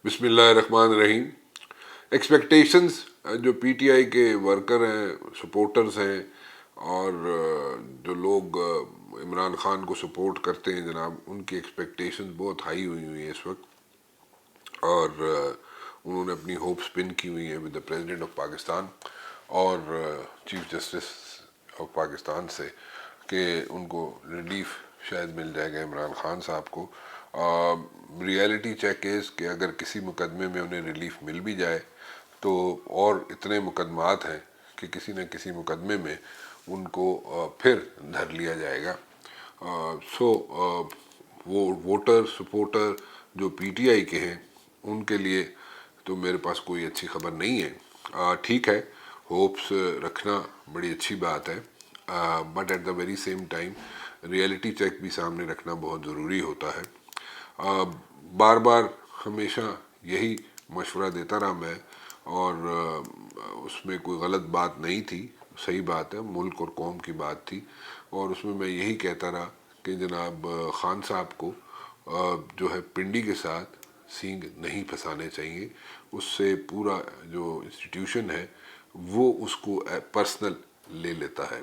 بسم اللہ الرحمن الرحیم. ایکسپیکٹیشنز جو پی ٹی آئی کے ورکر ہیں، سپورٹرز ہیں، اور جو لوگ عمران خان کو سپورٹ کرتے ہیں جناب، ان کی ایکسپیکٹیشنز بہت ہائی ہوئی ہیں اس وقت، اور انہوں نے اپنی ہوپس پن کی ہوئی ہیں with the president of Pakistan اور چیف جسٹس آف پاکستان سے کہ ان کو ریلیف شاید مل جائے گا عمران خان صاحب کو. ریئلٹی چیک از کہ اگر کسی مقدمے میں انہیں ریلیف مل بھی جائے تو اور اتنے مقدمات ہیں کہ کسی نہ کسی مقدمے میں ان کو پھر دھر لیا جائے گا. وہ ووٹر سپورٹر جو پی ٹی آئی کے ہیں ان کے لیے تو میرے پاس کوئی اچھی خبر نہیں ہے. ٹھیک ہے، ہوپس رکھنا بڑی اچھی بات ہے، but at the very same time reality check بھی سامنے رکھنا بہت ضروری ہوتا ہے. بار بار ہمیشہ یہی مشورہ دیتا رہا میں، اور اس میں کوئی غلط بات نہیں تھی، صحیح بات ہے، ملک اور قوم کی بات تھی، اور اس میں یہی کہتا رہا کہ جناب خان صاحب کو جو ہے پنڈی کے ساتھ سینگ نہیں پھنسانے چاہیے. اس سے پورا جو انسٹیٹیوشن ہے وہ اس کو پرسنل لے لیتا ہے.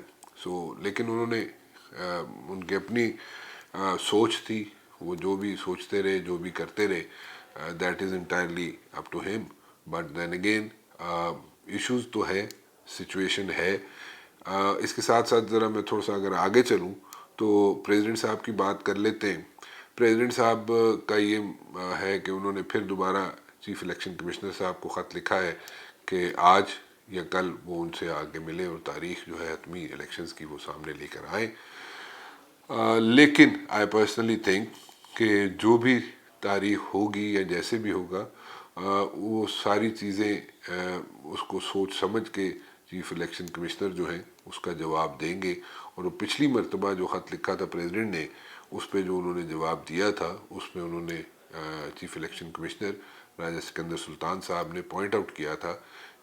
لیکن انہوں نے ان کی اپنی سوچ تھی، وہ جو بھی سوچتے رہے، جو بھی کرتے رہے، that is entirely up to him. But then again issues تو ہے، سچویشن ہے. اس کے ساتھ ساتھ ذرا میں تھوڑا سا اگر آگے چلوں تو پریزیڈنٹ صاحب کی بات کر لیتے ہیں. پریزیڈنٹ صاحب کا یہ ہے کہ انہوں نے پھر دوبارہ چیف الیکشن کمشنر صاحب کو خط لکھا ہے کہ آج یا کل وہ ان سے آگے ملے اور تاریخ جو ہے حتمی الیکشنز کی وہ سامنے لے کر آئیں. لیکن آئی پرسنلی تھنک کہ جو بھی تاریخ ہوگی یا جیسے بھی ہوگا، وہ ساری چیزیں اس کو سوچ سمجھ کے چیف الیکشن کمشنر جو ہیں اس کا جواب دیں گے. اور وہ پچھلی مرتبہ جو خط لکھا تھا پریزیڈنٹ نے، اس پہ جو انہوں نے جواب دیا تھا، اس میں انہوں نے چیف الیکشن کمشنر راجہ سکندر سلطان صاحب نے پوائنٹ آؤٹ کیا تھا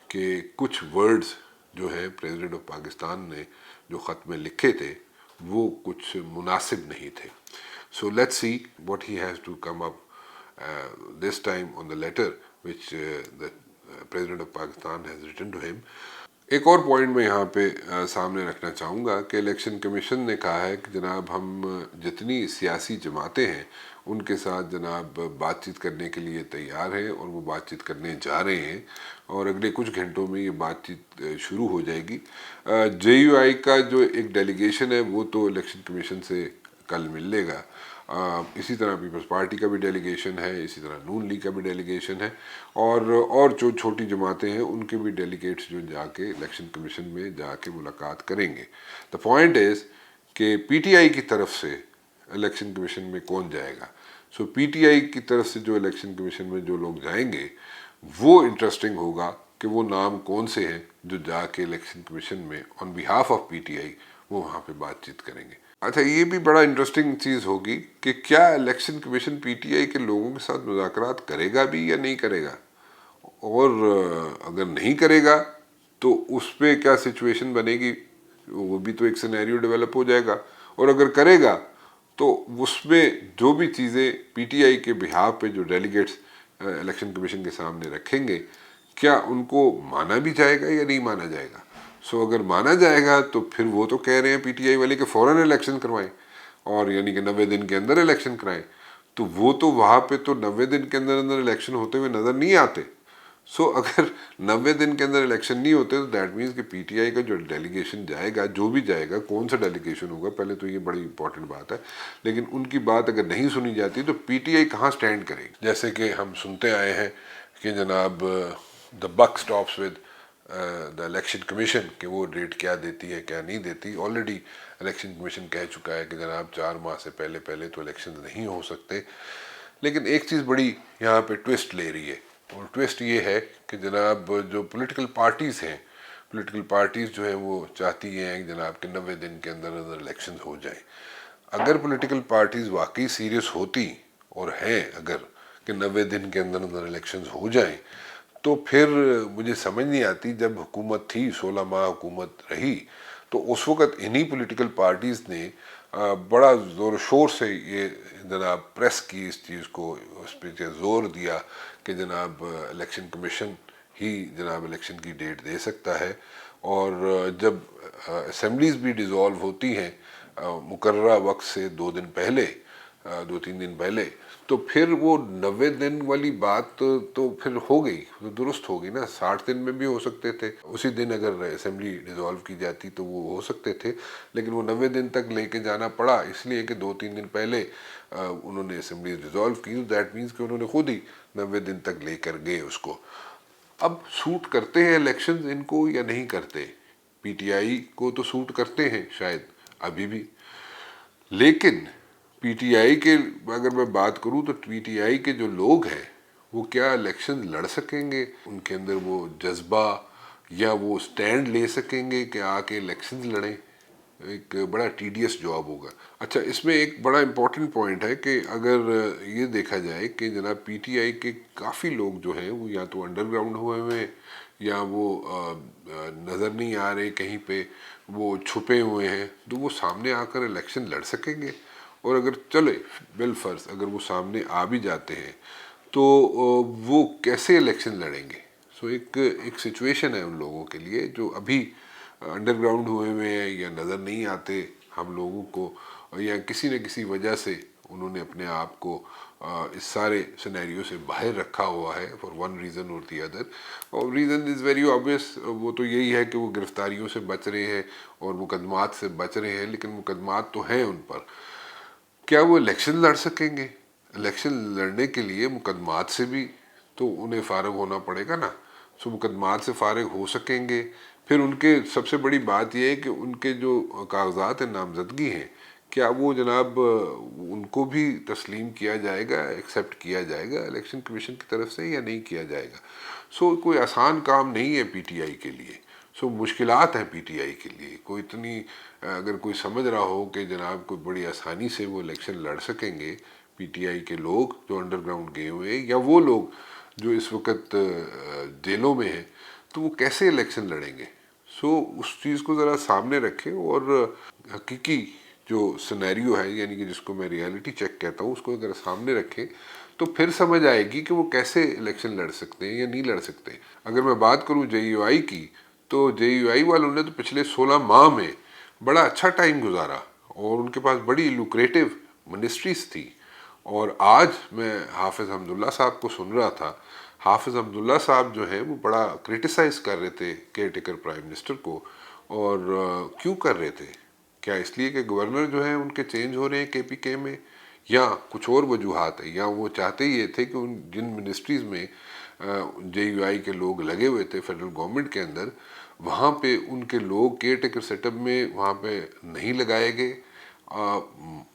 کہ کچھ ورڈز جو ہیں پریزیڈنٹ آف پاکستان نے جو خط میں لکھے تھے وہ کچھ مناسب نہیں تھے. So let's see what he has to come up this time on the letter which the President of Pakistan has written to him. ایک اور پوائنٹ میں یہاں پہ سامنے رکھنا چاہوں گا کہ الیکشن کمیشن نے کہا ہے کہ جناب ہم جتنی سیاسی جماعتیں ہیں ان کے ساتھ جناب بات چیت کرنے کے لیے تیار ہیں، اور وہ بات چیت کرنے جا رہے ہیں، اور اگلے کچھ گھنٹوں میں یہ بات چیت شروع ہو جائے گی. جے یو آئی کا جو ایک ڈیلیگیشن ہے وہ تو الیکشن کمیشن سے کل مل لے گا. اسی طرح پیپلز پارٹی کا بھی ڈیلیگیشن ہے، اسی طرح نون لیگ کا بھی ڈیلیگیشن ہے، اور جو چھوٹی جماعتیں ہیں ان کے بھی ڈیلیگیٹس جو جا کے الیکشن کمیشن میں جا کے ملاقات کریں گے. دا پوائنٹ از کہ پی ٹی آئی کی طرف سے الیکشن کمیشن میں کون جائے گا. سو پی ٹی آئی کی طرف سے جو الیکشن کمیشن میں جو لوگ جائیں گے وہ انٹرسٹنگ ہوگا کہ وہ نام کون سے ہیں جو جا کے الیکشن کمیشن میں on behalf of P T I وہ وہاں پہ بات چیت کریں گے. اچھا، یہ بھی بڑا انٹرسٹنگ چیز ہوگی کہ کیا الیکشن کمیشن پی ٹی آئی کے لوگوں کے ساتھ مذاکرات کرے گا بھی یا نہیں کرے گا، اور اگر نہیں کرے گا تو اس پہ کیا سچویشن بنے گی، وہ بھی تو ایک سینیریو ڈیولپ ہو جائے گا. اور اگر کرے گا تو اس میں جو بھی چیزیں پی ٹی آئی کے بہاف پہ جو ڈیلیگیٹس الیکشن کمیشن کے سامنے رکھیں گے، کیا ان کو مانا بھی جائے گا یا نہیں مانا جائے گا. اگر مانا جائے گا تو پھر وہ تو کہہ رہے ہیں پی ٹی آئی والے کہ فوراً الیکشن کروائیں، اور یعنی کہ 90 دن کے اندر الیکشن کرائیں. تو وہ تو وہاں پہ تو 90 دن کے اندر الیکشن ہوتے ہوئے نظر نہیں آتے. اگر 90 دن کے اندر الیکشن نہیں ہوتے تو دیٹ مینس کہ پی ٹی آئی کا جو ڈیلیگیشن جائے گا، جو بھی جائے گا، کون سا ڈیلیگیشن ہوگا، پہلے تو یہ بڑی امپورٹنٹ بات ہے، لیکن ان کی بات اگر نہیں سنی جاتی تو پی ٹی آئی کہاں سٹینڈ کرے گی. جیسے کہ ہم سنتے آئے ہیں کہ جناب the buck stops with the election commission کہ وہ ڈیٹ کیا دیتی ہے کیا نہیں دیتی. آلریڈی الیکشن کمیشن کہہ چکا ہے کہ جناب 4 ماہ سے پہلے تو الیکشن نہیں ہو سکتے. لیکن ایک چیز بڑی یہاں پہ ٹوسٹ لے رہی ہے، اور ٹوسٹ یہ ہے کہ جناب جو پولیٹیکل پارٹیز ہیں، پولیٹیکل پارٹیز جو ہیں وہ چاہتی ہیں کہ جناب کہ 90 دن کے اندر الیکشن ہو جائیں. اگر پولیٹیکل پارٹیز واقعی سیریس ہوتی اور ہیں اگر کہ 90 دن کے اندر الیکشنز ہو جائیں، تو پھر مجھے سمجھ نہیں آتی، جب حکومت تھی 16 ماہ حکومت رہی تو اس وقت انہی پولیٹیکل پارٹیز نے بڑا زور و شور سے یہ جناب پریس کی اس چیز کو، اس پہ زور دیا کہ جناب الیکشن کمیشن ہی جناب الیکشن کی ڈیٹ دے سکتا ہے، اور جب اسمبلیز بھی ڈیزالو ہوتی ہیں مقررہ وقت سے 2 دن پہلے، 2-3 دن پہلے، تو پھر وہ 90 دن والی بات تو پھر ہو گئی، تو درست ہو گئی نا۔ 60 دن میں بھی ہو سکتے تھے، اسی دن اگر اسمبلی ڈیزالو کی جاتی تو وہ ہو سکتے تھے، لیکن وہ 90 دن تک لے کے جانا پڑا اس لیے کہ 2-3 دن پہلے انہوں نے اسمبلی ڈیزالو کی، دیٹ مینس کہ انہوں نے خود ہی 90 دن تک لے کر گئے اس کو۔ اب سوٹ کرتے ہیں الیکشنز ان کو یا نہیں کرتے؟ پی ٹی آئی کو تو سوٹ کرتے ہیں شاید ابھی بھی، لیکن پی ٹی آئی کے اگر میں بات کروں تو پی ٹی آئی کے جو لوگ ہیں وہ کیا الیکشن لڑ سکیں گے؟ ان کے اندر وہ جذبہ یا وہ سٹینڈ لے سکیں گے کہ آ کے الیکشن لڑیں؟ ایک بڑا ٹیڈیس جاب ہوگا۔ اچھا، اس میں ایک بڑا امپورٹنٹ پوائنٹ ہے کہ اگر یہ دیکھا جائے کہ جناب پی ٹی آئی کے کافی لوگ جو ہیں وہ یا تو انڈر گراؤنڈ ہوئے ہوئے ہیں، یا وہ نظر نہیں آ رہے کہیں پہ، وہ چھپے ہوئے ہیں، تو وہ سامنے آ کر الیکشن لڑ سکیں گے؟ اور اگر چلے بالفرض اگر وہ سامنے آ بھی جاتے ہیں تو وہ کیسے الیکشن لڑیں گے؟ سو ایک سچویشن ہے ان لوگوں کے لیے جو ابھی انڈر گراؤنڈ ہوئے ہوئے ہیں یا نظر نہیں آتے ہم لوگوں کو، یا کسی نہ کسی وجہ سے انہوں نے اپنے آپ کو اس سارے سینیریو سے باہر رکھا ہوا ہے فار ون ریزن اور دی ادر، اور ریزن از ویری آبویس، وہ تو یہی ہے کہ وہ گرفتاریوں سے بچ رہے ہیں اور مقدمات سے بچ رہے ہیں، لیکن مقدمات تو ہیں ان پر۔ کیا وہ الیکشن لڑ سکیں گے؟ الیکشن لڑنے کے لیے مقدمات سے بھی تو انہیں فارغ ہونا پڑے گا نا۔ سو مقدمات سے فارغ ہو سکیں گے؟ پھر ان کے سب سے بڑی بات یہ ہے کہ ان کے جو کاغذات نامزدگی ہیں، کیا وہ جناب ان کو بھی تسلیم کیا جائے گا، ایکسیپٹ کیا جائے گا الیکشن کمیشن کی طرف سے، یا نہیں کیا جائے گا؟ سو کوئی آسان کام نہیں ہے پی ٹی آئی کے لیے، سو مشکلات ہیں پی ٹی آئی کے لیے۔ کوئی اتنی اگر کوئی سمجھ رہا ہو کہ جناب کوئی بڑی آسانی سے وہ الیکشن لڑ سکیں گے پی ٹی آئی کے لوگ جو انڈر گراؤنڈ گئے ہوئے ہیں، یا وہ لوگ جو اس وقت جیلوں میں ہیں، تو وہ کیسے الیکشن لڑیں گے؟ سو اس چیز کو ذرا سامنے رکھیں، اور حقیقی جو سینیریو ہے، یعنی کہ جس کو میں ریئلٹی چیک کہتا ہوں، اس کو اگر سامنے رکھیں تو پھر سمجھ آئے گی کہ وہ کیسے الیکشن لڑ سکتے ہیں یا نہیں لڑ سکتے۔ اگر میں بات کروں جے یو آئی کی، تو جے یو آئی والوں نے تو پچھلے 16 ماہ میں بڑا اچھا ٹائم گزارا، اور ان کے پاس بڑی لوکریٹو منسٹریز تھی۔ اور آج میں حافظ حمداللہ صاحب کو سن رہا تھا، حافظ حمداللہ صاحب جو ہیں وہ بڑا کرٹیسائز کر رہے تھے کیئر ٹیکر پرائم منسٹر کو، اور کیوں کر رہے تھے؟ کیا اس لیے کہ گورنر جو ہیں ان کے چینج ہو رہے ہیں کے پی کے میں، یا کچھ اور وجوہات ہیں؟ یا وہ چاہتے یہ تھے کہ ان جن منسٹریز میں جے یو آئی کے لوگ لگے ہوئے تھے فیڈرل گورنمنٹ کے اندر، وہاں پہ ان کے لوگ کیئر ٹیکر سیٹ اپ میں وہاں پہ نہیں لگائے گئے؟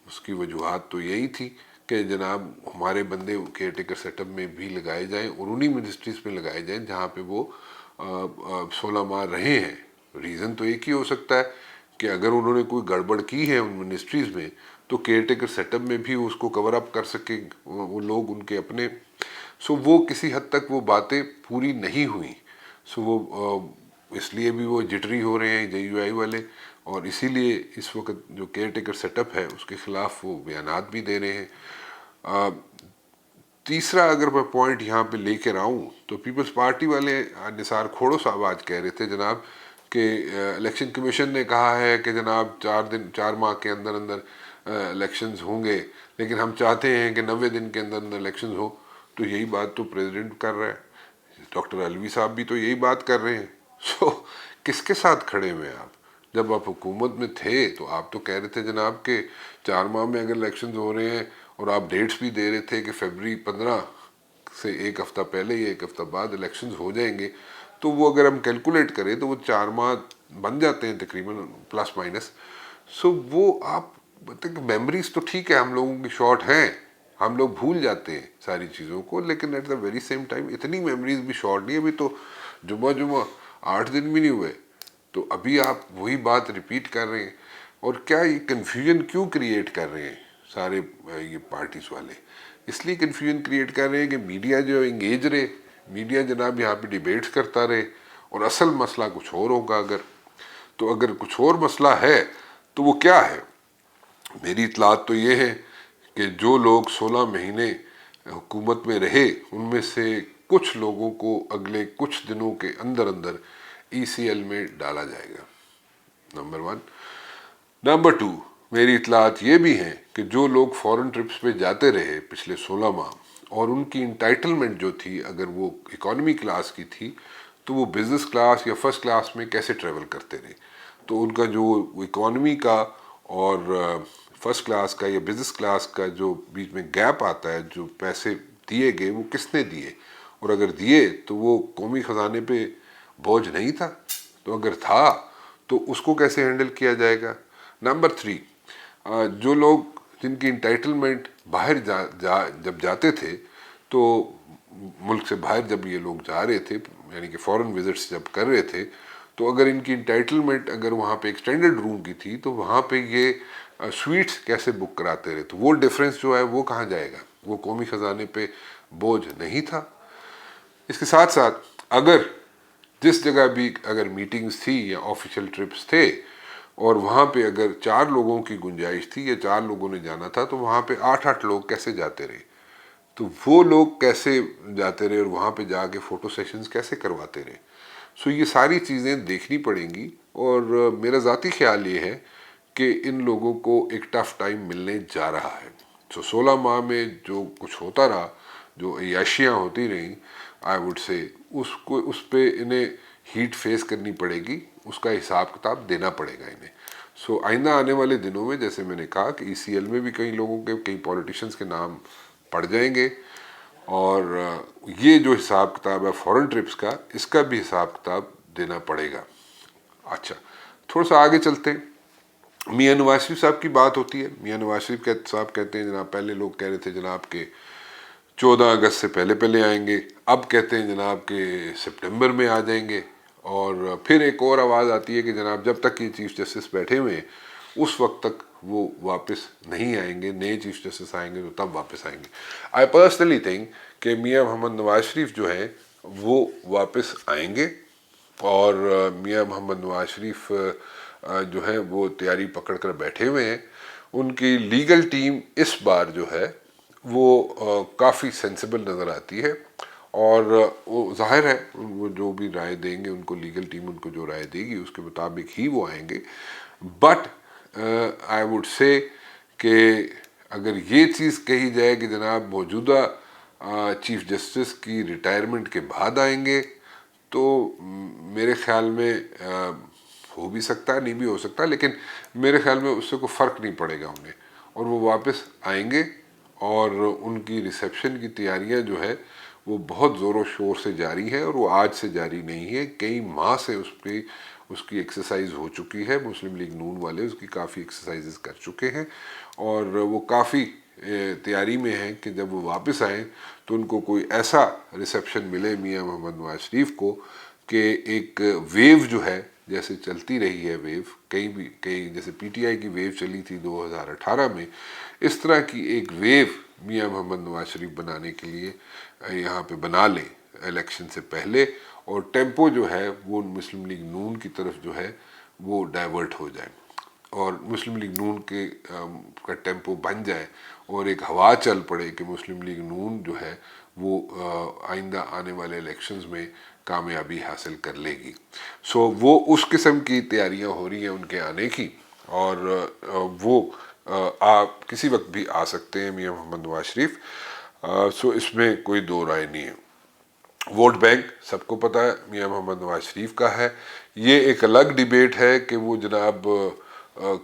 اس کی وجوہات تو یہی تھی کہ جناب ہمارے بندے کیئر ٹیکر سیٹ اپ میں بھی لگائے جائیں، اور انہی منسٹریز پہ لگائے جائیں جہاں پہ وہ 16 ماہ رہے ہیں۔ ریزن تو ایک ہی ہو سکتا ہے کہ اگر انہوں نے کوئی گڑبڑ کی ہے ان منسٹریز میں، تو کیئر ٹیکر سیٹ اپ میں بھی اس کو کور اپ کر سکے وہ لوگ ان کے اپنے۔ سو وہ کسی حد تک وہ باتیں پوری نہیں ہوئیں، سو وہ اس لیے بھی وہ جٹری ہو رہے ہیں جے یو آئی والے، اور اسی لیے اس وقت جو کیئر ٹیکر سیٹ اپ ہے اس کے خلاف وہ بیانات بھی دے رہے ہیں۔ تیسرا اگر میں پوائنٹ یہاں پہ لے کر آؤں تو پیپلز پارٹی والے نثار کھوڑو صاحب آج کہہ رہے تھے جناب کہ الیکشن کمیشن نے کہا ہے کہ جناب 4 ماہ کے اندر اندر الیکشنز ہوں گے، لیکن ہم چاہتے ہیں کہ 90 دن کے اندر اندر الیکشنز ہو۔ تو یہی بات تو پریزیڈنٹ کر رہا ہے، ڈاکٹر علوی صاحب بھی تو یہی بات کر رہے ہیں۔ سو کس کے ساتھ کھڑے ہوئے آپ؟ جب آپ حکومت میں تھے تو آپ تو کہہ رہے تھے جناب کہ 4 ماہ میں اگر الیکشنز ہو رہے ہیں، اور آپ ڈیٹس بھی دے رہے تھے کہ فیبرری 15 سے 1 ہفتہ پہلے یا 1 ہفتہ بعد الیکشنز ہو جائیں گے۔ تو وہ اگر ہم کیلکولیٹ کریں تو وہ 4 ماہ بن جاتے ہیں تقریباً پلس مائنس۔ سو وہ آپ میموریز تو ٹھیک ہے ہم لوگوں کی شارٹ ہیں، ہم لوگ بھول جاتے ہیں ساری چیزوں کو، لیکن at the very same time اتنی میموریز بھی شارٹ نہیں۔ ابھی تو جمعہ 8 دن بھی نہیں ہوئے، تو ابھی آپ وہی بات ریپیٹ کر رہے ہیں۔ اور کیا یہ کنفیوژن کیوں کریٹ کر رہے ہیں سارے یہ پارٹیز والے؟ اس لیے کنفیوژن کریٹ کر رہے ہیں کہ میڈیا جو انگیج رہے، میڈیا جناب یہاں پہ ڈیبیٹس کرتا رہے، اور اصل مسئلہ کچھ اور ہوگا۔ اگر کچھ اور مسئلہ ہے تو وہ کیا ہے؟ میری اطلاعات تو یہ ہے کہ جو لوگ 16 مہینے حکومت میں رہے ان میں سے کچھ لوگوں کو اگلے کچھ دنوں کے اندر اندر ای سی ایل میں ڈالا جائے گا، نمبر 1۔ نمبر 2، میری اطلاعات یہ بھی ہیں کہ جو لوگ فورن ٹرپس پہ جاتے رہے پچھلے 16 ماہ اور ان کی انٹائٹلمنٹ جو تھی اگر وہ اکانومی کلاس کی تھی تو وہ بزنس کلاس یا فرسٹ کلاس میں کیسے ٹریول کرتے رہے، تو ان کا جو اکانومی کا اور فرسٹ کلاس کا یا بزنس کلاس کا جو بیچ میں گیپ آتا ہے، جو پیسے دیے گئے وہ کس نے دیے، اور اگر دیے تو وہ قومی خزانے پہ بوجھ نہیں تھا، تو اگر تھا تو اس کو کیسے ہینڈل کیا جائے گا۔ نمبر 3، جو لوگ جن کی انٹائٹلمنٹ باہر جب جاتے تھے تو ملک سے باہر جب یہ لوگ جا رہے تھے، یعنی کہ فورن وزٹس جب کر رہے تھے، تو اگر ان کی انٹائٹلمنٹ اگر وہاں پہ ایکسٹینڈڈ روم کی تھی تو وہاں پہ یہ سویٹس کیسے بک کراتے رہے، تو وہ ڈیفرنس جو ہے وہ کہاں جائے گا، وہ قومی خزانے پہ بوجھ نہیں تھا۔ اس کے ساتھ ساتھ اگر جس جگہ بھی اگر میٹنگز تھی یا آفیشیل ٹرپس تھے اور وہاں پہ اگر 4 لوگوں کی گنجائش تھی یا 4 لوگوں نے جانا تھا تو وہاں پہ 8 لوگ کیسے جاتے رہے، تو وہ لوگ کیسے جاتے رہے اور وہاں پہ جا کے فوٹو سیشنز کیسے کرواتے رہے۔ سو یہ ساری چیزیں دیکھنی پڑیں گی، اور میرا ذاتی خیال یہ ہے کہ ان لوگوں کو ایک ٹف ٹائم ملنے جا رہا ہے۔ سو 16 ماہ میں جو کچھ ہوتا رہا، جو عیاشیاں ہوتی رہیں، آئی وڈ سے اس پہ انہیں ہیٹ فیس کرنی پڑے گی، اس کا حساب کتاب دینا پڑے گا انہیں۔ سو آئندہ آنے والے دنوں میں جیسے میں نے کہا کہ ای سی ایل میں بھی کئی لوگوں کے، کئی پولیٹیشنز کے نام پڑ جائیں گے، اور یہ جو حساب کتاب ہے فورن ٹرپس کا، اس کا بھی حساب کتاب دینا پڑے گا۔ اچھا، تھوڑا سا آگے چلتے ہیں۔ میاں نواز شریف صاحب کی بات ہوتی ہے۔ میاں نواز شریف صاحب کہتے ہیں جناب، پہلے لوگ کہہ رہے تھے جناب کہ 14 اگست سے پہلے آئیں گے، اب کہتے ہیں جناب کہ سپٹمبر میں آ جائیں گے، اور پھر ایک اور آواز آتی ہے کہ جناب جب تک یہ چیف جسٹس بیٹھے ہوئے ہیں اس وقت تک وہ واپس نہیں آئیں گے، نئے چیف جسٹس آئیں گے تو تب واپس آئیں گے۔ آئی پرسنلی تھنک کہ میاں محمد نواز شریف جو ہیں وہ واپس آئیں گے، اور میاں محمد نواز شریف جو ہیں وہ تیاری پکڑ کر بیٹھے ہوئے ہیں۔ ان کی لیگل ٹیم اس بار جو ہے وہ کافی سینسیبل نظر آتی ہے، اور وہ ظاہر ہے وہ جو بھی رائے دیں گے، ان کو لیگل ٹیم ان کو جو رائے دے گی اس کے مطابق ہی وہ آئیں گے۔ بٹ آئی وڈ سے کہ اگر یہ چیز کہی جائے کہ جناب موجودہ چیف جسٹس کی ریٹائرمنٹ کے بعد آئیں گے، تو میرے خیال میں ہو بھی سکتا ہے، نہیں بھی ہو سکتا، لیکن میرے خیال میں اس سے کوئی فرق نہیں پڑے گا انہیں، اور وہ واپس آئیں گے، اور ان کی ریسیپشن کی تیاریاں جو ہے وہ بہت زور و شور سے جاری ہے، اور وہ آج سے جاری نہیں ہے، کئی ماہ سے اس کی ایکسرسائز ہو چکی ہے۔ مسلم لیگ نون والے اس کی کافی ایکسرسائزز کر چکے ہیں، اور وہ کافی تیاری میں ہیں کہ جب وہ واپس آئیں تو ان کو کوئی ایسا ریسیپشن ملے میاں محمد نواز شریف کو کہ ایک ویو جو ہے جیسے چلتی رہی ہے، ویو کئی جیسے پی ٹی آئی کی ویو چلی تھی 2018 میں، اس طرح کی ایک ویو میاں محمد نواز شریف بنانے کے لیے یہاں پہ بنا لیں الیکشن سے پہلے، اور ٹیمپو جو ہے وہ مسلم لیگ نون کی طرف جو ہے وہ ڈائیورٹ ہو جائے، اور مسلم لیگ نون کا ٹیمپو بن جائے، اور ایک ہوا چل پڑے کہ مسلم لیگ نون جو ہے وہ آئندہ آنے والے الیکشنز میں کامیابی حاصل کر لے گی۔ سو وہ اس قسم کی تیاریاں ہو رہی ہیں ان کے آنے کی، اور وہ آپ کسی وقت بھی آ سکتے ہیں میاں محمد نواز شریف۔ سو اس میں کوئی دو رائے نہیں ہے۔ ووٹ بینک سب کو پتہ ہے میاں محمد نواز شریف کا ہے، یہ ایک الگ ڈیبیٹ ہے کہ وہ جناب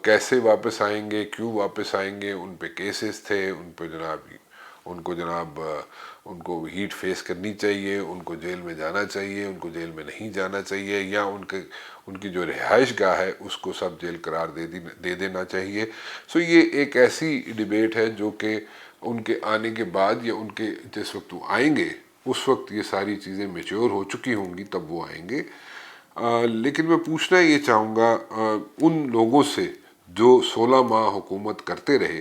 کیسے واپس آئیں گے، کیوں واپس آئیں گے، ان پہ کیسز تھے، ان پہ جناب ان کو ہیٹ فیس کرنی چاہیے، ان کو جیل میں جانا چاہیے، ان کو جیل میں نہیں جانا چاہیے، یا ان کی جو رہائش گاہ ہے اس کو سب جیل قرار دے دینا چاہیے۔ سو یہ ایک ایسی ڈیبیٹ ہے جو کہ ان کے آنے کے بعد یا ان کے جس وقت وہ آئیں گے اس وقت یہ ساری چیزیں میچور ہو چکی ہوں گی، تب وہ آئیں گے۔ لیکن میں پوچھنا یہ چاہوں گا ان لوگوں سے جو 16 ماہ حکومت کرتے رہے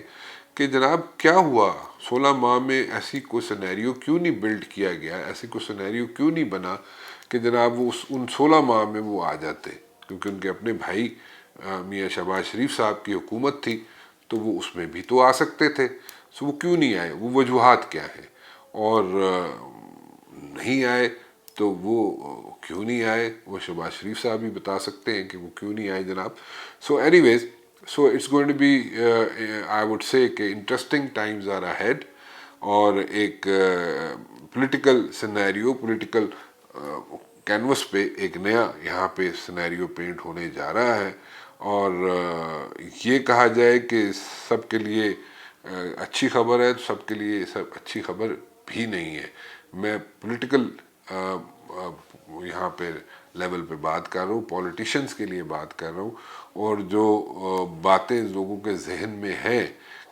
کہ جناب کیا ہوا 16 ماہ میں، ایسی کوئی سینیریو کیوں نہیں بلڈ کیا گیا، ایسی کوئی سینیریو کیوں نہیں بنا کہ جناب وہ ان 16 ماہ میں وہ آ جاتے، کیونکہ ان کے اپنے بھائی میاں شہباز شریف صاحب کی حکومت تھی، تو وہ اس میں بھی تو آ سکتے تھے. سو وہ کیوں نہیں آئے, وہ وجوہات کیا ہیں, اور نہیں آئے تو وہ کیوں نہیں آئے, وہ شہباز شریف صاحب بھی بتا سکتے ہیں کہ وہ کیوں نہیں آئے جناب. So anyways, so it's going to be I would say کہ انٹرسٹنگ ٹائمز آر اہیڈ, اور ایک پولیٹیکل سینیریو, پولیٹیکل کینوس پہ ایک نیا یہاں پہ سینیریو پینٹ ہونے جا رہا ہے. اور یہ کہا جائے کہ سب کے لیے اچھی خبر ہے, تو سب کے لیے سب اچھی خبر بھی نہیں ہے. میں پولیٹیکل یہاں پہ لیول پہ بات کر رہا ہوں, پولیٹیشنز کے لیے بات کر رہا ہوں, اور جو باتیں لوگوں کے ذہن میں ہیں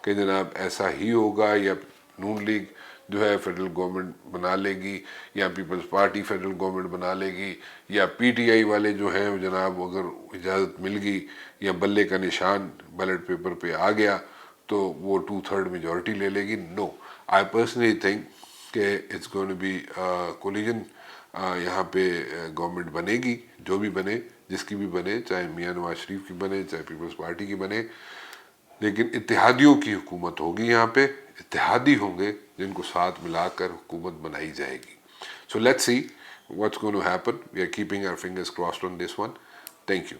کہ جناب ایسا ہی ہوگا, یا نون لیگ جو ہے فیڈرل گورنمنٹ بنا لے گی, یا پیپلز پارٹی فیڈرل گورنمنٹ بنا لے گی, یا پی ٹی آئی والے جو ہیں جناب اگر اجازت مل گئی یا بلے کا نشان بیلٹ پیپر پہ آ گیا تو وہ 2/3 میجورٹی لے لے گی. نو, آئی پرسنلی تھنک کہ it's going to be coalition. یہاں پہ گورنمنٹ بنے گی, جو بھی بنے, جس کی بھی بنے, چاہے میاں نواز شریف کی بنے, چاہے پیپلز پارٹی کی بنے, لیکن اتحادیوں کی حکومت ہوگی. یہاں پہ اتحادی ہوں گے جن کو ساتھ ملا کر حکومت بنائی جائے گی. So let's see what's going to happen. We are keeping our fingers crossed on this one. Thank you.